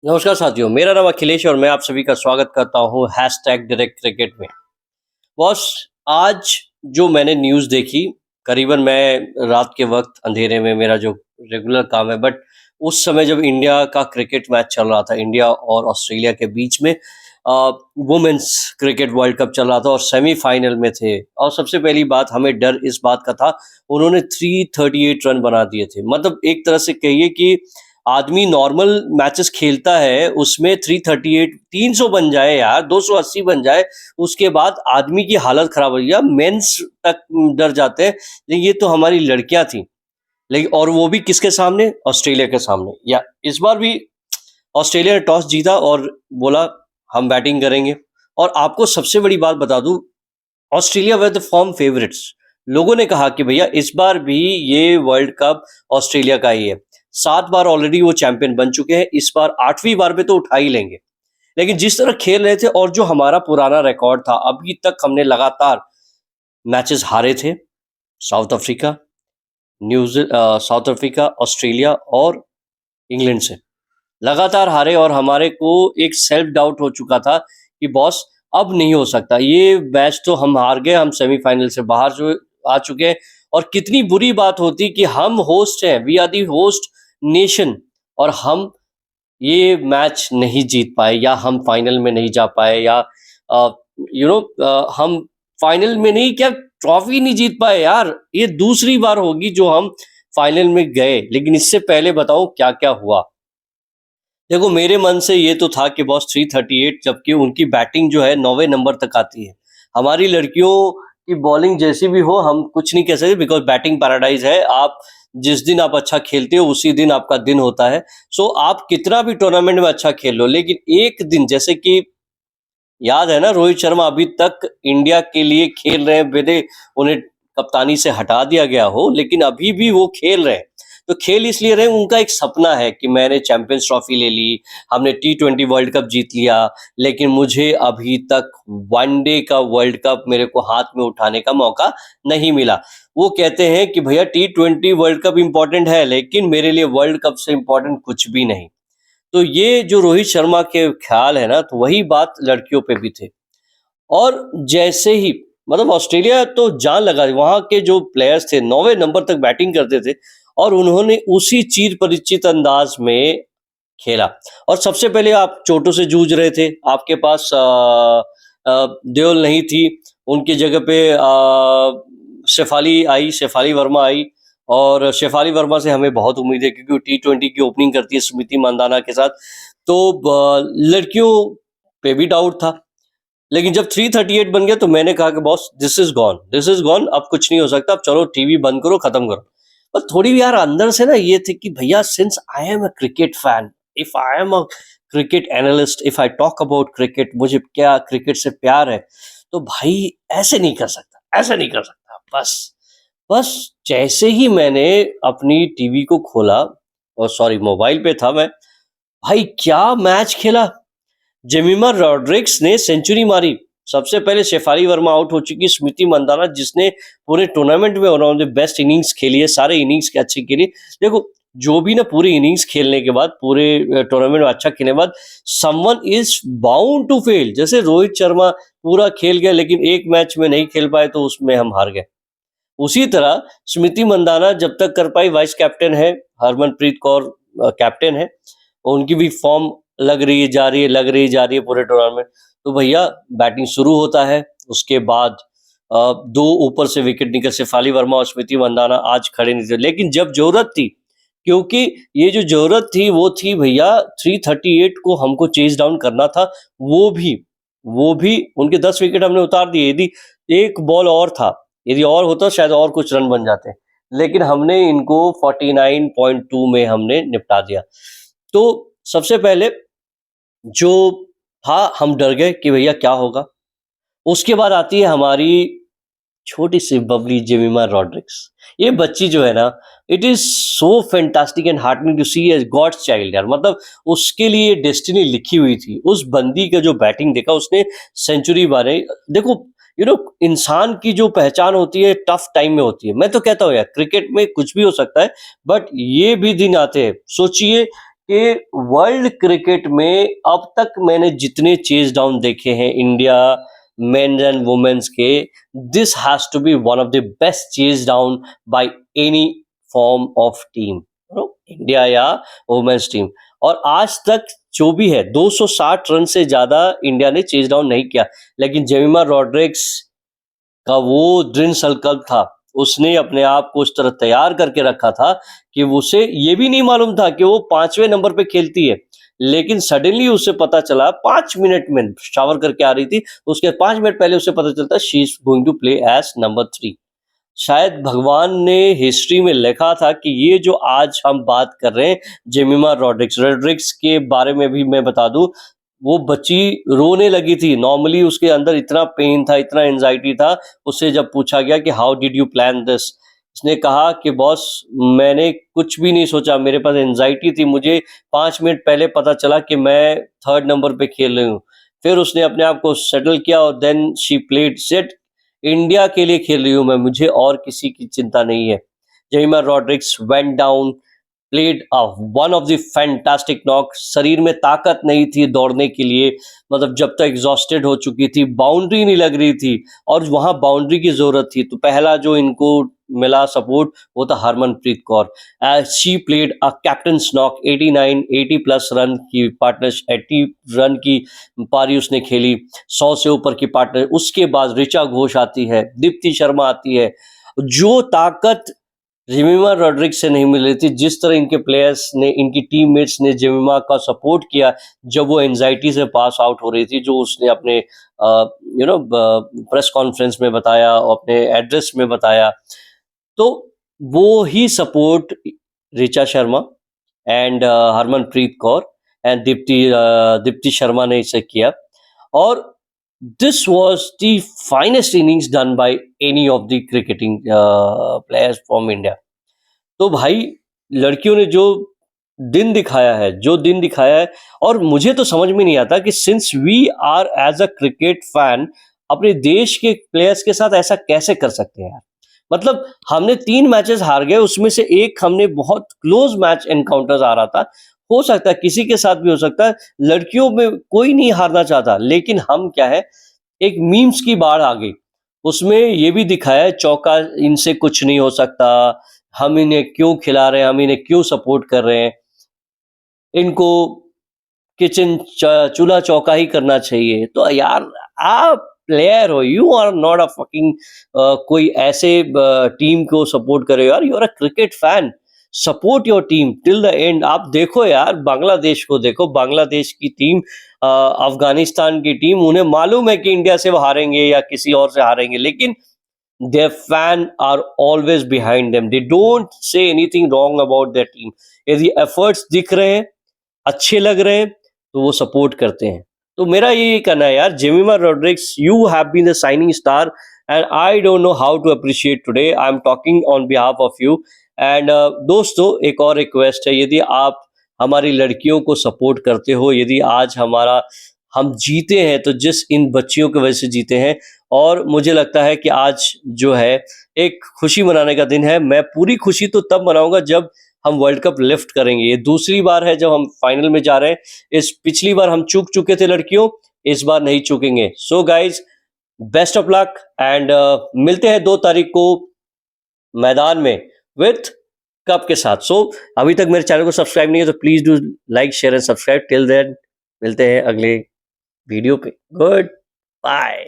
नमस्कार साथियों, मेरा नाम अखिलेश और मैं आप सभी का स्वागत करता हूँ हैशटैग डायरेक्ट क्रिकेट में। बॉस, आज जो मैंने न्यूज़ देखी, करीबन मैं रात के वक्त अंधेरे में, मेरा जो रेगुलर काम है, बट उस समय जब इंडिया का क्रिकेट मैच चल रहा था, इंडिया और ऑस्ट्रेलिया के बीच में वुमेन्स क्रिकेट वर्ल्ड कप चल रहा था और सेमीफाइनल में थे। और सबसे पहली बात, हमें डर इस बात का था, उन्होंने 338 रन बना दिए थे। मतलब एक तरह से कहिए कि आदमी नॉर्मल मैचेस खेलता है, उसमें 338 300 बन जाए यार, 280 बन जाए, उसके बाद आदमी की हालत खराब हो गया। मेंस तक डर जाते हैं। लेकिन ये तो हमारी लड़कियां थी, लेकिन और वो भी किसके सामने? ऑस्ट्रेलिया के सामने। या इस बार भी ऑस्ट्रेलिया ने टॉस जीता और बोला हम बैटिंग करेंगे। और आपको सबसे बड़ी बात बता दूं, Australia were the form favourites. लोगों ने कहा कि भैया इस बार भी ये वर्ल्ड कप ऑस्ट्रेलिया का ही है। 7 बार ऑलरेडी वो चैंपियन बन चुके हैं, इस बार 8वीं बार पे तो उठा ही लेंगे। लेकिन जिस तरह खेल रहे थे और जो हमारा पुराना रिकॉर्ड था, अभी तक हमने लगातार मैचेस हारे थे। South Africa, south Africa, Australia और इंग्लैंड से लगातार हारे और हमारे को एक सेल्फ डाउट हो चुका था कि बॉस अब नहीं हो सकता, ये मैच तो हम हार गए, हम सेमीफाइनल से बाहर जो आ चुके हैं। और कितनी बुरी बात होती कि हम होस्ट हैं, we are the host nation, और हम ये मैच नहीं जीत पाए, या हम फाइनल में नहीं जा पाए, या हम फाइनल में नहीं, क्या ट्रॉफी नहीं जीत पाए यार। ये दूसरी बार होगी जो हम फाइनल में गए। लेकिन इससे पहले बताओ क्या क्या हुआ। देखो, मेरे मन से ये तो था कि बॉस 338, जबकि उनकी बैटिंग जो है 9वें नंबर तक आती है। हमारी लड़कियों की बॉलिंग जैसी भी हो, हम कुछ नहीं कह सकते, बिकॉज बैटिंग पैराडाइज है। आप जिस दिन आप अच्छा खेलते हो उसी दिन आपका दिन होता है। सो आप कितना भी टूर्नामेंट में अच्छा खेल लो, लेकिन एक दिन, जैसे कि याद है ना, रोहित शर्मा अभी तक इंडिया के लिए खेल रहे हैं, भले उन्हें कप्तानी से हटा दिया गया हो, लेकिन अभी भी वो खेल रहे हैं। तो खेल इसलिए रहे, उनका एक सपना है कि मैंने चैंपियंस ट्रॉफी ले ली, हमने T20 वर्ल्ड कप जीत लिया, लेकिन मुझे अभी तक वनडे का वर्ल्ड कप मेरे को हाथ में उठाने का मौका नहीं मिला। वो कहते हैं कि भैया T20 वर्ल्ड कप इंपॉर्टेंट है, लेकिन मेरे लिए वर्ल्ड कप से इंपॉर्टेंट कुछ भी नहीं। तो ये जो रोहित शर्मा के ख्याल है ना, तो वही बात लड़कियों पे भी थे। और जैसे ही, मतलब ऑस्ट्रेलिया तो जान लगा, वहां के जो प्लेयर्स थे 9वें नंबर तक बैटिंग करते थे, और उन्होंने उसी चीर परिचित अंदाज में खेला। और सबसे पहले आप चोटों से जूझ रहे थे, आपके पास देओल नहीं थी, उनकी जगह पे शेफाली वर्मा आई। और शेफाली वर्मा से हमें बहुत उम्मीद है, क्योंकि वो T20 की ओपनिंग करती है स्मृति मंदाना के साथ। तो लड़कियों पे भी डाउट था। लेकिन जब 338 बन गया तो मैंने कहा कि boss, this is gone, this is gone, अब कुछ नहीं हो सकता, अब चलो टीवी बंद करो, खत्म करो। पर थोड़ी भी यार अंदर से ना ये थी कि भैया, since I am a cricket fan, if I am a cricket analyst, if I talk about cricket, मुझे क्या क्रिकेट से प्यार है, तो भाई ऐसे नहीं कर सकता, ऐसे नहीं कर सकता। बस बस जैसे ही मैंने अपनी टीवी को खोला, और सॉरी मोबाइल पे था मैं, भाई क्या मैच खेला। जेमिमा रॉड्रिक्स ने सेंचुरी मारी। सबसे पहले शेफाली वर्मा आउट हो चुकी, स्मृति मंदाना जिसने पूरे टूर्नामेंट में उन्होंने बेस्ट इनिंग्स खेली है, सारे इनिंग्स के अच्छे खेली। देखो, जो भी ना पूरी इनिंग्स खेलने के बाद, पूरे टूर्नामेंट में अच्छा खेलने के बाद, someone is bound to fail. जैसे रोहित शर्मा पूरा खेल गया, लेकिन एक मैच में नहीं खेल पाए, तो उसमें हम हार गए। उसी तरह स्मृति मंदाना जब तक कर पाई, वाइस कैप्टन है, हरमनप्रीत कौर कैप्टन है, उनकी भी फॉर्म लग रही है, जा रही है, लग रही जा रही है पूरे टूर्नामेंट। तो भैया बैटिंग शुरू होता है, उसके बाद दो ऊपर से विकेट निकल, शेफाली वर्मा और स्मृति मंदाना आज खड़े नहीं थे, लेकिन जब जरूरत थी, क्योंकि ये जो जरूरत थी वो थी भैया, 338 को हमको चेज डाउन करना था। वो भी उनके 10 विकेट हमने उतार दिए। यदि एक बॉल और था, यदि और होता शायद और कुछ रन बन जाते, लेकिन हमने इनको 49.2 में हमने निपटा दिया। तो सबसे पहले जो था, हम डर गए कि भैया क्या होगा। उसके बाद आती है हमारी छोटी सी बबली जेमिमा रॉड्रिक्स। ये बच्ची जो है ना, it is so fantastic and heartening to see as God's child यार। मतलब उसके लिए डेस्टिनी लिखी हुई थी। उस बंदी का जो बैटिंग देखा, उसने सेंचुरी मारे। देखो, इंसान की जो पहचान होती है टफ टाइम में होती है। मैं तो कहता हूँ यार, क्रिकेट में कुछ भी हो सकता है, बट ये भी दिन आते हैं, सोचिए कि वर्ल्ड क्रिकेट में अब तक मैंने जितने चेज डाउन देखे हैं इंडिया मेंस एंड वुमेन्स के, this has to be one of the best chase down by any form of team, India या वुमेन्स टीम। और आज तक जो भी है 260 रन से ज्यादा इंडिया ने चेज डाउन नहीं किया, लेकिन जेमिमा रॉड्रिक्स का वो दृढ़ संकल्प था, उसने अपने आप को उस तरह तैयार करके रखा था कि उसे ये भी नहीं मालूम था कि वो 5वें नंबर पे खेलती है, लेकिन सडनली उसे पता चला 5 मिनट में, शावर करके आ रही थी, उसके 5 मिनट पहले उसे पता चलता she is going to play as number 3। शायद भगवान ने हिस्ट्री में लिखा था कि ये जो आज हम बात कर रहे हैं जेमिमा रॉड्रिक्स के बारे में भी मैं बता दूं, वो बच्ची रोने लगी थी। नॉर्मली उसके अंदर इतना पेन था, इतना एंजाइटी था। उससे जब पूछा गया कि how did you plan this, उसने कहा कि बॉस मैंने कुछ भी नहीं सोचा, मेरे पास एंजाइटी थी, मुझे 5 मिनट पहले पता चला कि मैं 3rd नंबर पे खेल रही हूँ। फिर उसने अपने आप को सेटल किया और then she played set, India के लिए खेल रही हूँ मैं, मुझे और किसी की चिंता नहीं है। Jemimah Rodrigues went down, played one of the fantastic knock. शरीर में ताकत नहीं थी दौड़ने के लिए, मतलब जब तक एग्जॉस्टेड हो चुकी थी, बाउंड्री नहीं लग रही थी और वहां बाउंड्री की जरूरत थी। तो पहला जो इनको मिला सपोर्ट वो था Harmanpreet Kaur. She played a captains knock, 80 plus run की पार्टनर, 80 रन की पारी उसने खेली, 100 से ऊपर की पार्टनर। उसके बाद ऋचा घोष आती है, दीप्ति शर्मा आती है। जो ताकत जेमिमा रॉड्रिक्स से नहीं मिल रही थी, जिस तरह इनके प्लेयर्स ने, इनकी टीममेट्स ने जेमिमा का सपोर्ट किया जब वो एंजाइटी से पास आउट हो रही थी, जो उसने अपने प्रेस कॉन्फ्रेंस में बताया, अपने एड्रेस में बताया, तो वो ही support Richa Sharma and Harmanpreet Kaur and Deepti Sharma ने इसे किया। और this was the finest innings done by any of the cricketing players from India। तो भाई लड़कियों ने जो दिन दिखाया है, और मुझे तो समझ में नहीं आता कि since we are as a cricket fan अपने देश के प्लेयर्स के साथ ऐसा कैसे कर सकते हैं यार। मतलब हमने 3 मैचेस हार गए, उसमें से एक हमने बहुत क्लोज मैच एनकाउंटर्स आ रहा था, हो सकता है किसी के साथ भी हो सकता है, लड़कियों में कोई नहीं हारना चाहता, लेकिन हम क्या है, एक मीम्स की बाढ़ आ गई, उसमें ये भी दिखाया है चौका इनसे कुछ नहीं हो सकता, हम इन्हें क्यों खिला रहे हैं, हम इन्हें क्यों सपोर्ट कर रहे हैं, इनको किचन चूल्हा चौका ही करना चाहिए। तो यार आप प्लेयर हो, you are not a fucking कोई ऐसे टीम को सपोर्ट करे यार, you are a cricket fan, support your team till the end. आप देखो यार बांग्लादेश को देखो, बांग्लादेश की टीम, अफगानिस्तान की टीम, उन्हें मालूम है कि इंडिया से वो हारेंगे या किसी और से हारेंगे, लेकिन their fan are always behind them, they don't say anything wrong about their team। यदि efforts दिख रहे हैं, अच्छे लग रहे हैं, तो वो सपोर्ट करते हैं। तो मेरा यही कहना है यार, Jemimah Rodrigues, you have been the shining star and I don't know how to appreciate today, I am talking on behalf of you. And दोस्तों एक और रिक्वेस्ट है, यदि आप हमारी लड़कियों को सपोर्ट करते हो, यदि आज हम जीते हैं तो जिस इन बच्चियों की वजह से जीते हैं, और मुझे लगता है कि आज जो है एक खुशी मनाने का दिन है। मैं पूरी खुशी तो तब मनाऊंगा जब हम वर्ल्ड कप लिफ्ट करेंगे। ये दूसरी बार है जब हम फाइनल में जा रहे हैं। इस पिछली बार हम चूक चुके थे लड़कियों, इस बार नहीं चूकेंगे। So guys, best of luck and मिलते हैं 2 तारीख को मैदान में विथ कप के साथ। सो अभी तक मेरे चैनल को सब्सक्राइब नहीं है तो please do like share and subscribe. Till then मिलते हैं अगले वीडियो पे। Good bye.